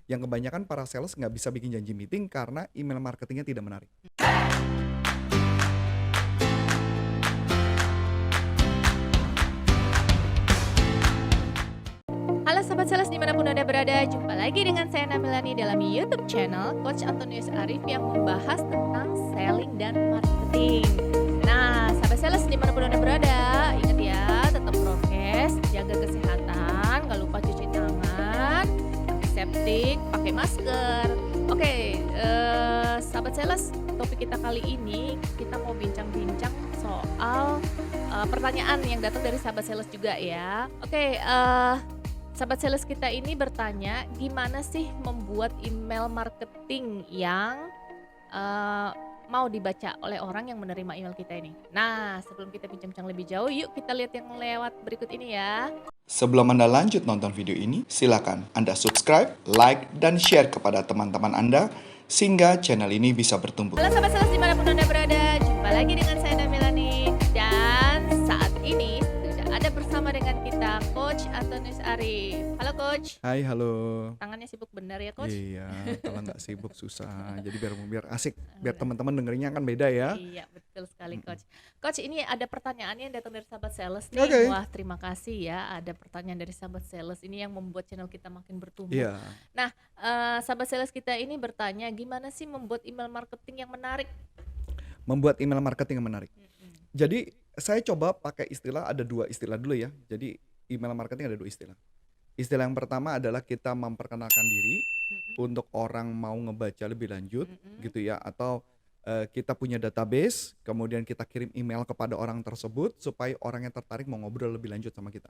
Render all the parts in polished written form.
Yang kebanyakan para sales nggak bisa bikin janji meeting karena email marketingnya tidak menarik. Halo Sobat Sales dimanapun Anda berada, jumpa lagi dengan saya Namilani dalam YouTube channel Coach Antonius Arif yang membahas tentang selling dan marketing. Nah, Sobat Sales dimanapun Anda berada, ingat ya, tetap prokes, jaga kesehatan, gak lupa cuci tangan, antiseptik, pakai masker. Oke, Sahabat Sales, topik kita kali ini kita mau bincang-bincang soal pertanyaan yang datang dari Sahabat Sales juga ya. Oke, sahabat sales kita ini bertanya, gimana sih membuat email marketing yang mau dibaca oleh orang yang menerima email kita ini. Nah, sebelum kita bincang-bincang lebih jauh, yuk kita lihat yang lewat berikut ini ya. Sebelum Anda lanjut nonton video ini, silakan Anda subscribe, like, dan share kepada teman-teman Anda sehingga channel ini bisa bertumbuh. Halo sahabat sales dimanapun Anda berada, jumpa lagi dengan saya Namilani. Dan saat ini sudah ada bersama dengan kita Coach Antonius Arif. Halo Coach. Hai, halo. Tangannya sibuk bener ya Coach? Iya, kalau nggak sibuk susah. Jadi biar asik, biar teman-teman dengerinnya kan beda ya. Iya, betul sekali Coach. Coach, ini ada pertanyaan yang datang dari sahabat sales nih. Oke. Wah, terima kasih ya. Ada pertanyaan dari sahabat sales ini yang membuat channel kita makin bertumbuh. Iya. Nah, sahabat sales kita ini bertanya, gimana sih membuat email marketing yang menarik? Membuat email marketing yang menarik. Jadi saya coba pakai istilah, ada dua istilah dulu ya. Jadi email marketing ada dua istilah. Istilah yang pertama adalah kita memperkenalkan diri untuk orang mau ngebaca lebih lanjut gitu ya, atau kita punya database, kemudian kita kirim email kepada orang tersebut supaya orang yang tertarik mau ngobrol lebih lanjut sama kita.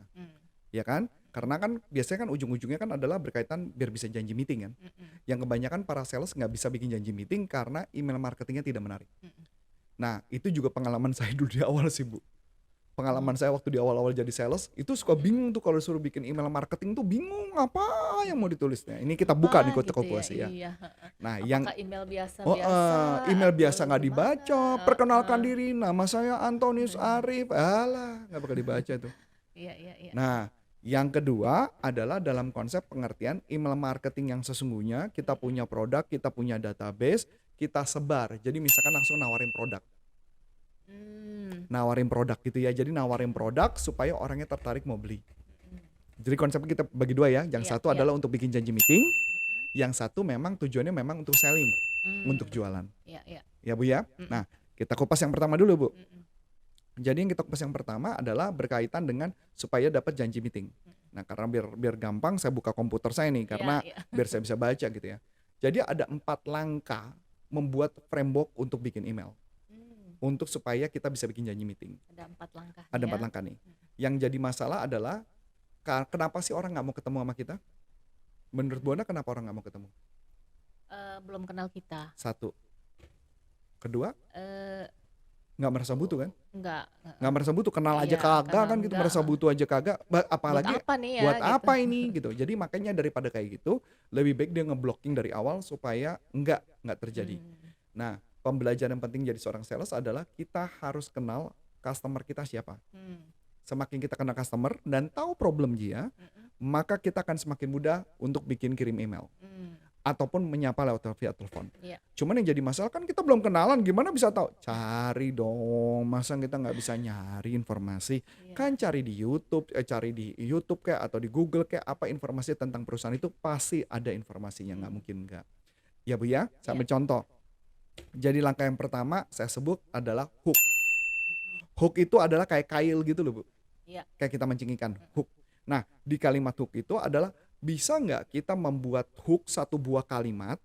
Ya kan? Karena kan biasanya kan ujung-ujungnya kan adalah berkaitan biar bisa janji meeting kan. Yang kebanyakan para sales nggak bisa bikin janji meeting karena email marketingnya tidak menarik. Nah, itu juga pengalaman saya dulu di awal sih, Bu. Pengalaman saya waktu di awal-awal jadi sales, itu suka bingung tuh kalau disuruh bikin email marketing tuh bingung apa yang mau ditulisnya. Ini kita buka nih Gitu toko puasa ya. Iya. Nah, Apakah email biasa-biasa email biasa atau nggak dibaca, gimana? perkenalkan diri, nama saya Antonius Arif, alah nggak bakal dibaca tuh. Iya. Nah, yang kedua adalah dalam konsep pengertian email marketing yang sesungguhnya, kita punya produk, kita punya database, kita sebar. Jadi misalkan langsung nawarin produk. Nawarin produk gitu ya. Jadi nawarin produk supaya orangnya tertarik mau beli. Jadi konsepnya kita bagi dua ya. Yang satu adalah untuk bikin janji meeting, yang satu memang tujuannya memang untuk selling, untuk jualan. Iya. Ya Bu ya. Nah, kita kupas yang pertama dulu Bu. Jadi yang kita kupas yang pertama adalah berkaitan dengan supaya dapat janji meeting. Nah, karena biar gampang saya buka komputer saya nih karena biar saya bisa baca gitu ya. Jadi ada 4 langkah membuat framework untuk bikin email. Untuk supaya kita bisa bikin janji meeting. Ada 4 langkah. Ada 4 langkah nih. Yang jadi masalah adalah kenapa sih orang nggak mau ketemu sama kita? Menurut Bu Ana kenapa orang nggak mau ketemu? Belum kenal kita. Satu. Kedua, nggak merasa butuh kan? Nggak merasa butuh, kenal aja kagak kan gitu, merasa butuh aja kagak. Apalagi buat apa nih ya? buat Gitu. apa ini gitu. Jadi makanya daripada kayak gitu, lebih baik dia ngeblocking dari awal supaya nggak terjadi. Nah, pembelajaran yang penting jadi seorang sales adalah kita harus kenal customer kita siapa. Semakin kita kenal customer dan tahu problem dia, maka kita akan semakin mudah untuk kirim email. Ataupun menyapa lewat via telepon. Cuman yang jadi masalah kan kita belum kenalan, gimana bisa tahu? Cari dong, masa kita nggak bisa nyari informasi? Kan cari di YouTube kayak atau di Google kayak apa informasi tentang perusahaan itu pasti ada informasinya, nggak mungkin nggak. Ya Bu ya, saya ambil contoh. Jadi langkah yang pertama saya sebut adalah hook. Hook itu adalah kayak kail gitu loh Bu. Kayak kita mancing ikan, hook. Nah, di kalimat hook itu adalah bisa nggak kita membuat hook satu buah kalimat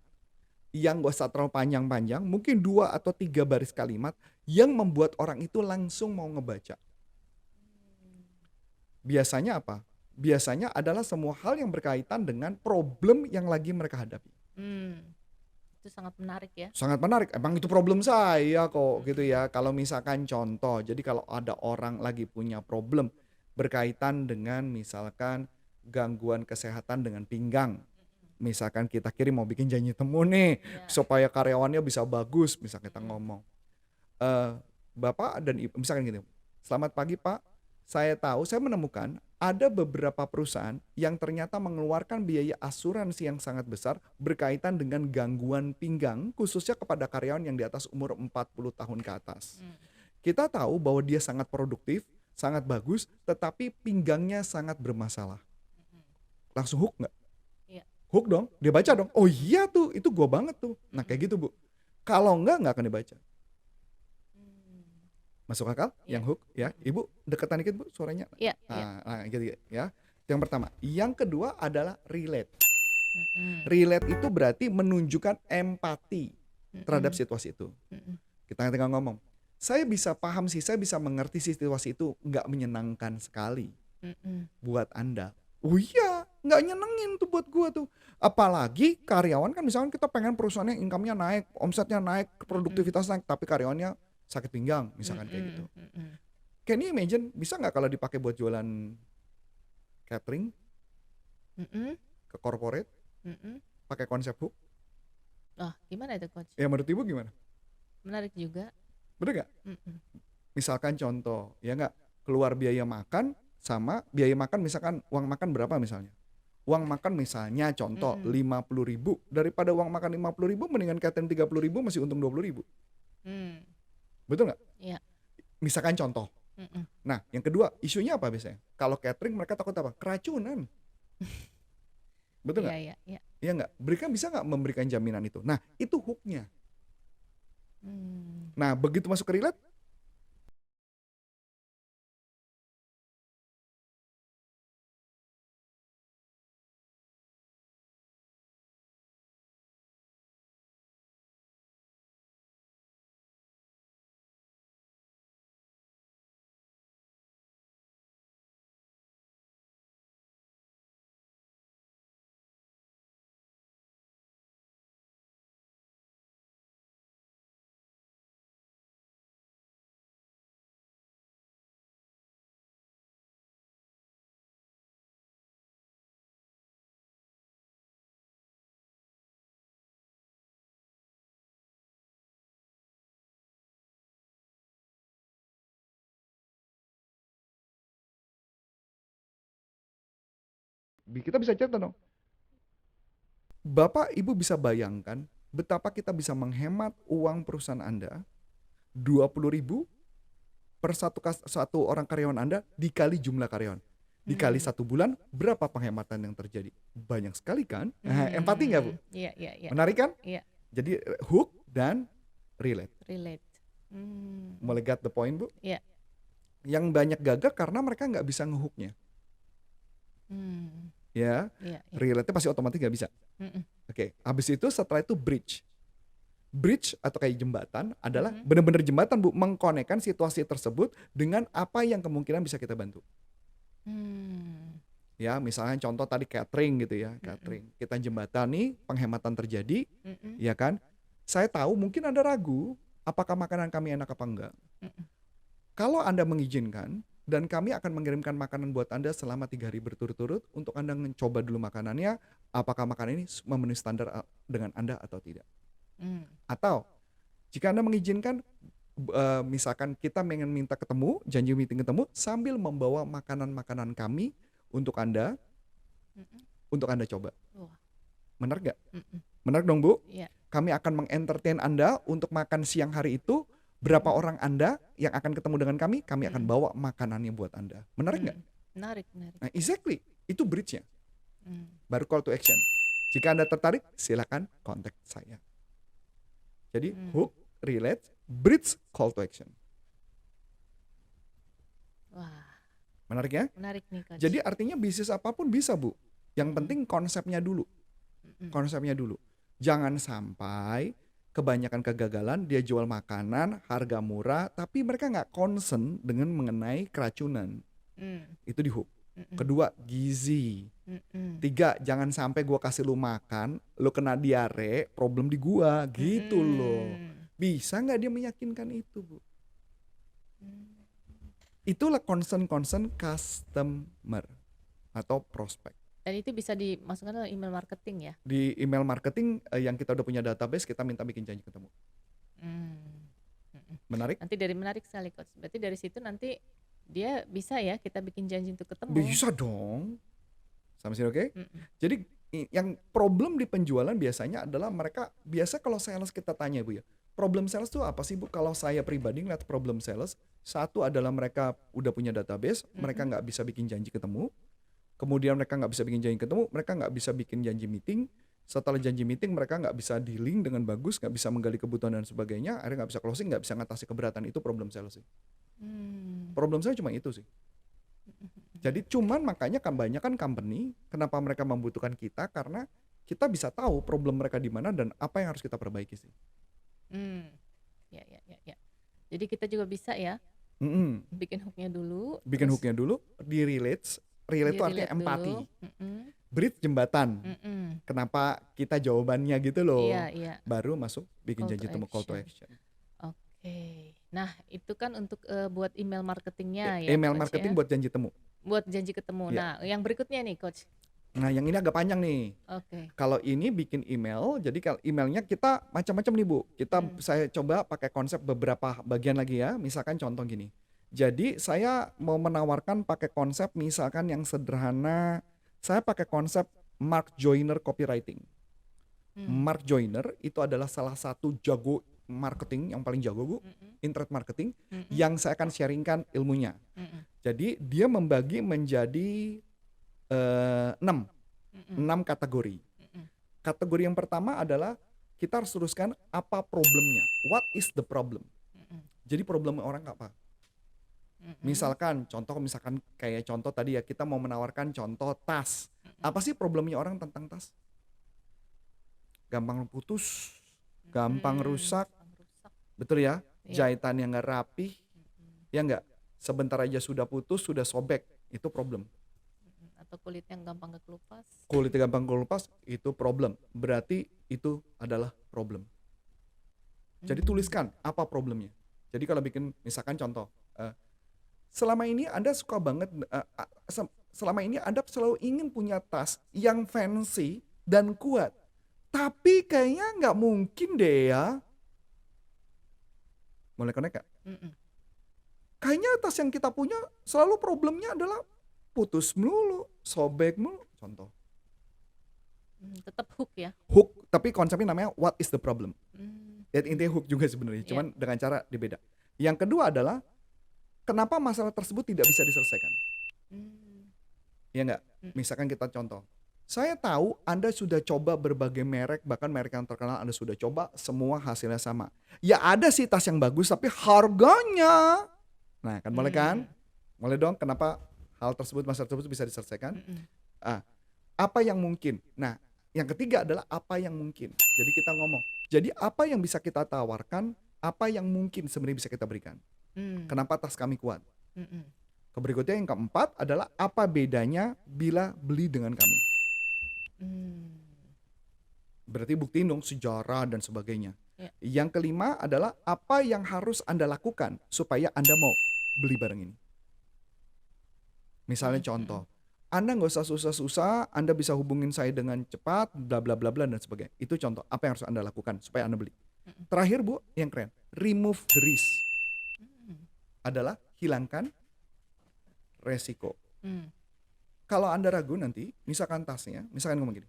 yang gak usah terlalu panjang-panjang, mungkin 2 atau 3 baris kalimat yang membuat orang itu langsung mau ngebaca. Biasanya apa? Biasanya adalah semua hal yang berkaitan dengan problem yang lagi mereka hadapi. Itu sangat menarik ya. Sangat menarik, emang itu problem saya kok gitu ya. Kalau misalkan contoh, jadi kalau ada orang lagi punya problem berkaitan dengan misalkan gangguan kesehatan dengan pinggang. Misalkan kita kirim mau bikin janji temu nih supaya karyawannya bisa bagus, misalkan kita ngomong. Bapak dan Ibu, misalkan gini, selamat pagi Pak, saya menemukan Ada beberapa perusahaan yang ternyata mengeluarkan biaya asuransi yang sangat besar berkaitan dengan gangguan pinggang, khususnya kepada karyawan yang di atas umur 40 tahun ke atas. Hmm. Kita tahu bahwa dia sangat produktif, sangat bagus, tetapi pinggangnya sangat bermasalah. Hmm. Langsung hook nggak? Iya. Hook dong, dia baca dong. Oh iya tuh, itu gua banget tuh. Nah kayak gitu Bu. Kalau nggak akan dibaca. Hmm. Masuk akal? Iya. Yang hook ya. Ibu deketan dikit Bu suaranya. Iya, iya. Nah gitu ya. Itu yang pertama. Yang kedua adalah relate. Hmm. Relate itu berarti menunjukkan empati terhadap Hmm. situasi itu. Hmm. Kita tinggal ngomong, saya bisa paham sih, saya bisa mengerti situasi itu nggak menyenangkan sekali Hmm. buat Anda. Oh iya, nggak nyenengin tuh buat gua tuh. Apalagi karyawan kan misalkan kita pengen perusahaannya income-nya naik, omsetnya naik, produktivitas naik, tapi karyawannya sakit pinggang, misalkan kayak gitu. Hmm. Can you imagine, bisa nggak kalau dipakai buat jualan catering Hmm. ke corporate, Hmm. pakai konsep hook? Oh, gimana itu coach? Ya menurut Ibu gimana? Menarik juga. Bener nggak? Hmm. Misalkan contoh, ya nggak, keluar biaya makan sama biaya makan, misalkan uang makan berapa misalnya? Uang makan misalnya contoh 50.000, daripada uang makan 50.000 mendingan catering 30.000 masih untung 20.000. Hmm. Betul nggak? Iya. Misalkan contoh. Hmm. Nah yang kedua, isunya apa biasanya? Kalau catering mereka takut apa? Keracunan. Betul nggak? Iya, iya. Iya nggak? Bisa nggak memberikan jaminan itu? Nah itu hooknya. Hmm. Nah begitu masuk ke relate, kita bisa cerita dong. Bapak Ibu bisa bayangkan betapa kita bisa menghemat uang perusahaan Anda 20.000 per satu orang karyawan Anda dikali jumlah karyawan. Dikali 1 bulan, berapa penghematan yang terjadi? Banyak sekali kan? Empati nggak Bu? Iya, iya, iya. Menarik kan? Iya. Jadi hook dan relate. Relate. Mulai got the point Bu? Iya. Yang banyak gagal karena mereka nggak bisa ngehooknya. Ya, Iya, iya. relate-nya pasti otomatis nggak bisa. Oke, habis itu setelah itu bridge. Bridge atau kayak jembatan adalah benar-benar jembatan Bu, mengkonekkan situasi tersebut dengan apa yang kemungkinan bisa kita bantu. Ya, misalnya contoh tadi catering gitu ya, catering. Kita jembatani, penghematan terjadi, ya kan? Saya tahu mungkin Anda ragu, apakah makanan kami enak apa enggak. Kalau Anda mengizinkan, dan kami akan mengirimkan makanan buat Anda selama 3 hari berturut-turut untuk Anda mencoba dulu makanannya, apakah makanan ini memenuhi standar dengan Anda atau tidak. Atau jika Anda mengizinkan, misalkan kita ingin minta ketemu, janji meeting ketemu, sambil membawa makanan-makanan kami untuk Anda coba. Menarik gak? Menarik dong Bu? Iya. Kami akan mengentertain Anda untuk makan siang hari itu. Berapa orang Anda yang akan ketemu dengan kami akan bawa makanannya buat Anda. Menarik nggak? Menarik. Nah, exactly. Itu bridge-nya. Baru call to action. Jika Anda tertarik, silakan kontak saya. Jadi hook, relate, bridge, call to action. Wah. Menarik ya? Menarik nih Coach. Jadi artinya bisnis apapun bisa Bu. Yang penting konsepnya dulu. Konsepnya dulu. Jangan sampai kebanyakan kegagalan, dia jual makanan harga murah tapi mereka nggak concern dengan mengenai keracunan. Itu di hook. Kedua, gizi. 3, jangan sampai gua kasih lu makan, lu kena diare, problem di gua, gitu loh. Bisa nggak dia meyakinkan itu Bu? Itulah concern customer atau prospek. Dan itu bisa dimasukkan dalam email marketing ya? Di email marketing yang kita udah punya database, kita minta bikin janji ketemu. Hmm. Menarik? Nanti dari menarik sekali Coach. Berarti dari situ nanti dia bisa ya kita bikin janji untuk ketemu. Bisa dong. Sama sini oke? Mm-mm. Jadi yang problem di penjualan biasanya adalah mereka biasa kalau sales kita tanya Bu ya, problem sales tuh apa sih Bu? Kalau saya pribadi ngeliat problem sales, satu adalah mereka udah punya database, mereka nggak bisa bikin janji ketemu. Kemudian mereka nggak bisa bikin janji ketemu, mereka nggak bisa bikin janji meeting. Setelah janji meeting mereka nggak bisa dealing dengan bagus, nggak bisa menggali kebutuhan dan sebagainya, akhirnya nggak bisa closing, nggak bisa ngatasi keberatan. Itu problem sales sih. Hmm. Problem saya cuma itu sih. Jadi cuman makanya kebanyakan company kenapa mereka membutuhkan kita karena kita bisa tahu problem mereka di mana dan apa yang harus kita perbaiki sih. Hmm. Ya, ya, ya, ya. Jadi kita juga bisa ya Mm-mm. bikin hooknya dulu, Bikin terus hooknya dulu, relate itu artinya di-relate empati. dulu. Mm-mm. Bridge jembatan. Mm-mm. Kenapa kita jawabannya gitu loh. Iya, iya. Baru masuk bikin Call janji to temu call to action. action. Oke. Nah, itu kan untuk buat email marketingnya ya, Email Coach marketing ya. buat janji temu. Buat janji ketemu. Ya. Nah, yang berikutnya nih, Coach. Nah yang ini agak panjang nih. Oke. Kalau ini bikin email, jadi kalau emailnya kita macam-macam nih Bu. Saya coba pakai konsep beberapa bagian lagi ya. Misalkan contoh gini. Jadi saya mau menawarkan pakai konsep misalkan yang sederhana. Saya pakai konsep Mark Joyner copywriting. Mark Joyner itu adalah salah satu jago marketing yang paling jago Bu, internet marketing, yang saya akan sharingkan ilmunya. Jadi dia membagi menjadi 6 kategori. Kategori yang pertama adalah kita harus teruskan apa problemnya. What is the problem? Jadi problem orang apa? Misalkan kayak contoh tadi ya, kita mau menawarkan contoh tas. Apa sih problemnya orang tentang tas? Gampang putus, gampang rusak, betul ya? Jahitan yang nggak rapih, ya nggak? Sebentar aja sudah putus, sudah sobek, itu problem. Atau kulit yang gampang kelupas. Kulitnya gampang kelupas, itu problem. Berarti itu adalah problem. Jadi tuliskan apa problemnya. Jadi kalau bikin misalkan contoh, selama ini Anda suka banget, selama ini Anda selalu ingin punya tas yang fancy dan kuat. Tapi kayaknya nggak mungkin deh ya. Boleh connect gak? Kayaknya tas yang kita punya selalu problemnya adalah putus melulu, sobek melulu, contoh. Tetap hook ya. Hook, tapi konsepnya namanya what is the problem. Ya, intinya hook juga sebenarnya, cuman dengan cara berbeda. Yang kedua adalah kenapa masalah tersebut tidak bisa diselesaikan. Ya enggak? Misalkan kita contoh. Saya tahu Anda sudah coba berbagai merek, bahkan merek yang terkenal Anda sudah coba, semua hasilnya sama. Ya ada sih tas yang bagus, tapi harganya. Nah kan boleh kan? Boleh dong, kenapa hal tersebut, masalah tersebut bisa diselesaikan? Apa yang mungkin? Nah yang ketiga adalah apa yang mungkin. Jadi kita ngomong, jadi apa yang bisa kita tawarkan, apa yang mungkin sebenarnya bisa kita berikan. Kenapa tas kami kuat? Berikutnya yang keempat adalah apa bedanya bila beli dengan kami. Berarti buktiin dong sejarah dan sebagainya. Yang kelima adalah apa yang harus Anda lakukan supaya Anda mau beli barang ini. Misalnya contoh, Anda nggak usah susah-susah, Anda bisa hubungin saya dengan cepat, bla bla bla bla dan sebagainya. Itu contoh apa yang harus Anda lakukan supaya Anda beli. Terakhir Bu, yang keren, remove the risk. Adalah hilangkan resiko. Kalau Anda ragu nanti, misalkan tasnya, misalkan ngomong gini,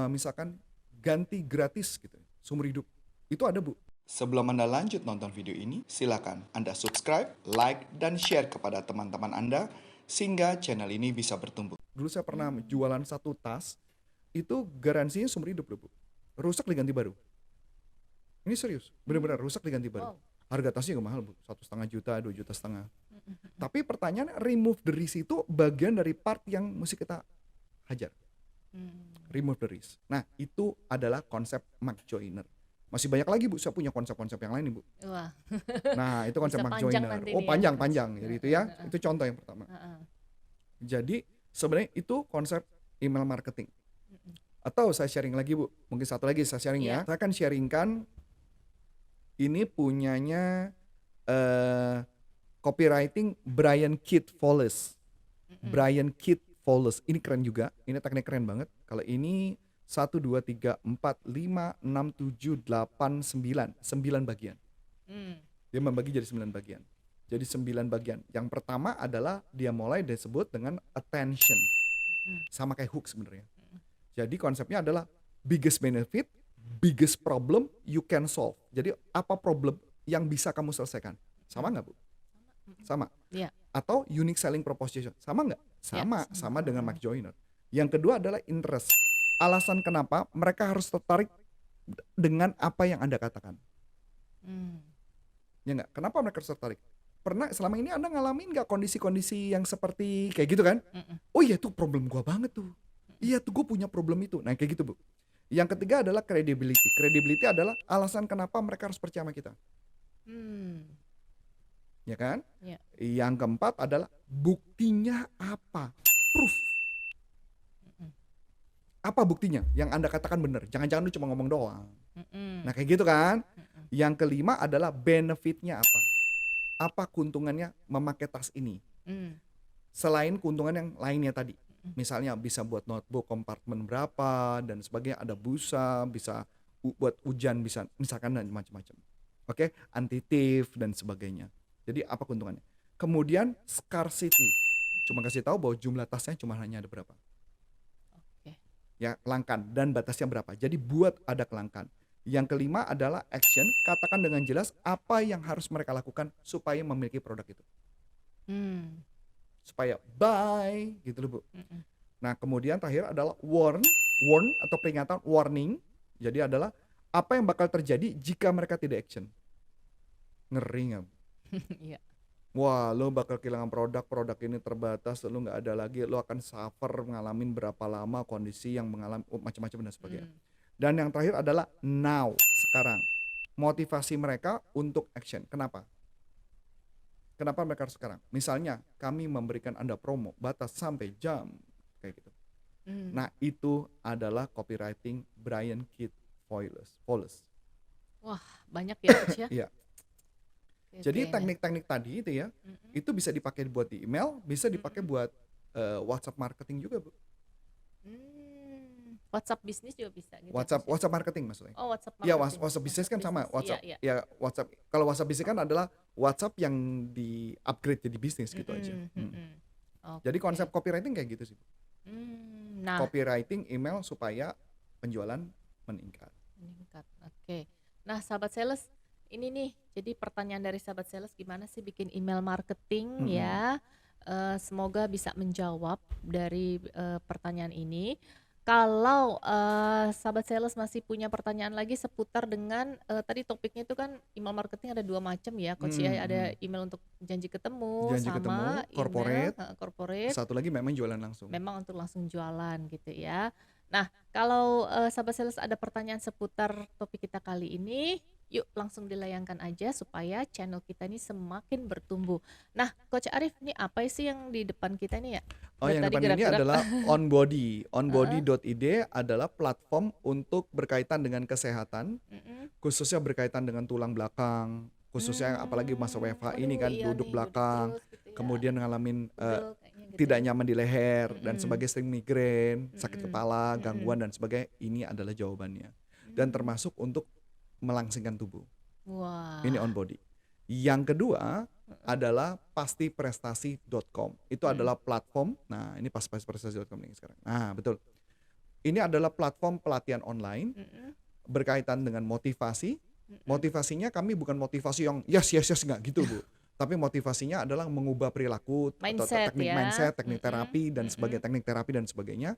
misalkan ganti gratis gitu, seumur hidup, itu ada Bu. Sebelum Anda lanjut nonton video ini, silakan Anda subscribe, like, dan share kepada teman-teman Anda, sehingga channel ini bisa bertumbuh. Dulu saya pernah jualan satu tas, itu garansinya seumur hidup loh Bu. Rusak diganti baru. Ini serius, benar-benar rusak diganti baru. Harga tasnya gak mahal Bu, 1,5 juta, 2,5 juta. Tapi pertanyaannya, remove the risk itu bagian dari part yang mesti kita hajar. Remove the risk. Nah itu adalah konsep Mark Joyner. Masih banyak lagi Bu, saya punya konsep-konsep yang lain nih Bu. Wah. Nah itu konsep Mark Joyner. Oh panjang-panjang, jadi itu ya, itu contoh yang pertama. Jadi sebenarnya itu konsep email marketing. Atau saya sharing lagi Bu, mungkin satu lagi saya sharing ya. Saya akan sharingkan ini punyanya copywriting Brian Keith Wallace. Brian Keith Wallace. Ini keren juga. Ini teknik keren banget. Kalau ini 1, 2, 3, 4, 5, 6, 7, 8, 9. 9 bagian. Dia membagi jadi 9 bagian. Jadi 9 bagian. Yang pertama adalah dia mulai disebut dengan attention. Mm, Sama kayak hook sebenarnya. mm, Jadi konsepnya adalah biggest benefit, biggest problem you can solve. Jadi apa problem yang bisa kamu selesaikan? Sama mm. nggak Bu? Mm, Sama. Iya, Atau unique selling proposition. Sama nggak? iya, Sama. sama. Sama dengan Mike Joyner. Yang kedua adalah interest. Alasan kenapa mereka harus tertarik dengan apa yang Anda katakan. Mm, Ya nggak? Kenapa mereka harus tertarik? Pernah selama ini Anda ngalamin nggak kondisi-kondisi yang seperti kayak gitu kan? mm, mm, Oh iya tuh problem gua banget tuh. Iya tuh gue punya problem itu. Nah kayak gitu Bu. Yang ketiga adalah credibility. Credibility adalah alasan kenapa mereka harus percaya sama kita. mm. Ya kan? Iya. Yang keempat adalah buktinya apa? Proof. Mm, Apa buktinya? Yang Anda katakan benar. Jangan-jangan lu cuma ngomong doang. mm, mm, Nah kayak gitu kan? mm, mm. Yang kelima adalah benefitnya apa? Apa keuntungannya memakai tas ini? Mm, Selain keuntungan yang lainnya tadi. mm. Misalnya bisa buat notebook kompartemen berapa dan sebagainya, ada busa, bisa buat hujan, bisa misalkan dan macam-macam. Oke, anti thief dan sebagainya. Jadi apa keuntungannya? Kemudian scarcity. Cuma kasih tahu bahwa jumlah tasnya cuma hanya ada berapa. Oke. Ya, kelangkaan dan batasnya berapa. Jadi buat ada kelangkaan. Yang kelima adalah action, katakan dengan jelas apa yang harus mereka lakukan supaya memiliki produk itu. Mm, Supaya buy gitu loh Bu. mm, mm. Nah, kemudian terakhir adalah warn atau peringatan, warning. Jadi adalah apa yang bakal terjadi jika mereka tidak action. Ngeri nggak? Iya. Wah, lo bakal kehilangan produk ini terbatas, lo nggak ada lagi, lo akan suffer ngalamin berapa lama kondisi yang mengalami macam-macam dan sebagainya. Mm, Dan yang terakhir adalah now, sekarang. Motivasi mereka untuk action. Kenapa? Kenapa mereka harus sekarang? Misalnya, kami memberikan Anda promo batas sampai jam kayak gitu. mm. Nah, itu adalah copywriting Brian Keith Wallace. Wah, banyak ya Coach ya. Iya. Oke, Jadi oke. teknik-teknik tadi itu ya, Mm-mm. itu bisa dipakai buat di email, bisa dipakai buat WhatsApp marketing juga, Bu. WhatsApp bisnis juga bisa gitu. WhatsApp Coach ya? WhatsApp marketing maksudnya. Oh, WhatsApp Iya, marketing. WhatsApp bisnis kan sama. bisnis. WhatsApp Iya, iya. ya WhatsApp. Kalau WhatsApp bisnis kan adalah WhatsApp yang di-upgrade jadi bisnis gitu aja. Mm-mm, mm-mm. Jadi Oke. konsep copywriting kayak gitu sih. Nah, Copywriting email supaya penjualan meningkat. meningkat. Oke. Nah, sahabat sales, ini nih. Jadi pertanyaan dari sahabat sales, gimana sih bikin email marketing Mm-mm. ya? Semoga bisa menjawab dari pertanyaan ini. Kalau sahabat sales masih punya pertanyaan lagi seputar dengan tadi topiknya itu kan email marketing ada dua macam ya, Coach ya. Ada email untuk janji ketemu Janji ketemu, sama corporate. email corporate. Satu lagi memang jualan langsung. Memang untuk langsung jualan gitu ya. Nah, kalau sahabat sales ada pertanyaan seputar topik kita kali ini, yuk langsung dilayangkan aja supaya channel kita ini semakin bertumbuh. Nah, Coach Arif, ini apa sih yang di depan kita ini ya? Oh, Dari yang tadi depan ini gerak-gerak. adalah Onbody. Onbody.id adalah platform untuk berkaitan dengan kesehatan, Mm-mm. khususnya berkaitan dengan tulang belakang, khususnya apalagi masa WFH ini Aduh, kan iya duduk nih, belakang, terus gitu ya. kemudian ngalamin Pegel kayaknya gitu tidak ya. nyaman di leher dan Mm-mm. sebagai sering migrain, sakit Mm-mm. kepala, Mm-mm. gangguan dan sebagainya, ini adalah jawabannya. Dan termasuk untuk melangsingkan tubuh. Wah. Ini Onbody. Yang kedua adalah pastiprestasi.com. Itu adalah platform. Nah, ini pastiprestasi.com ini sekarang. Nah, betul. Ini adalah platform pelatihan online Mm-mm. berkaitan dengan motivasi. Mm-mm. Motivasinya kami bukan motivasi yang yes nggak gitu, Bu. Tapi motivasinya adalah mengubah perilaku atau Mindset teknik ya. mindset, teknik Mm-mm. terapi dan Mm-mm. teknik terapi dan sebagainya.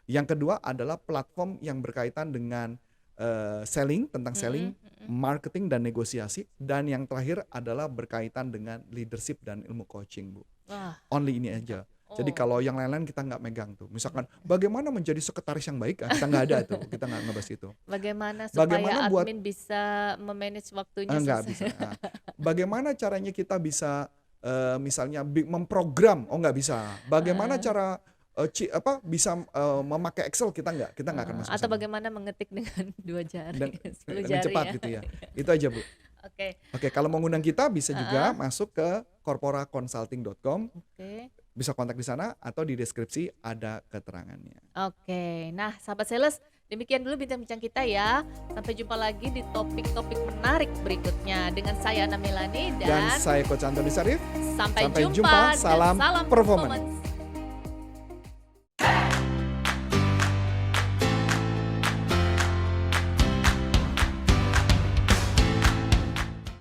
Yang kedua adalah platform yang berkaitan dengan selling, tentang selling, Mm-mm. marketing dan negosiasi. Dan yang terakhir adalah berkaitan dengan leadership dan ilmu coaching, Bu. Wah. Only ini aja. Jadi Oh. kalau yang lain-lain kita nggak megang tuh. Misalkan bagaimana menjadi sekretaris yang baik, kita nggak ada tuh. Kita nggak ngebahas itu. Bagaimana supaya Bagaimana buat admin bisa memanage waktunya nggak sesuai- bisa. Nah, bagaimana caranya kita bisa misalnya memprogram? Oh nggak bisa. Bagaimana cara bisa memakai Excel? Kita nggak akan masuk. atau ke sana. bagaimana mengetik dengan 2 jari, Dan 10 dengan jari cepat ya. gitu ya. Itu aja, Bu. Oke, Oke, kalau mau ngundang kita bisa juga masuk ke corporaconsulting.com, oke. bisa kontak di sana atau di deskripsi ada keterangannya. Oke, nah sahabat sales, Demikian dulu bincang-bincang kita ya. Sampai jumpa lagi di topik-topik menarik berikutnya dengan saya Ana Milani Dan dan saya Coach Antonius Arif. sampai Sampai jumpa jumpa. dan Salam salam performance. performance.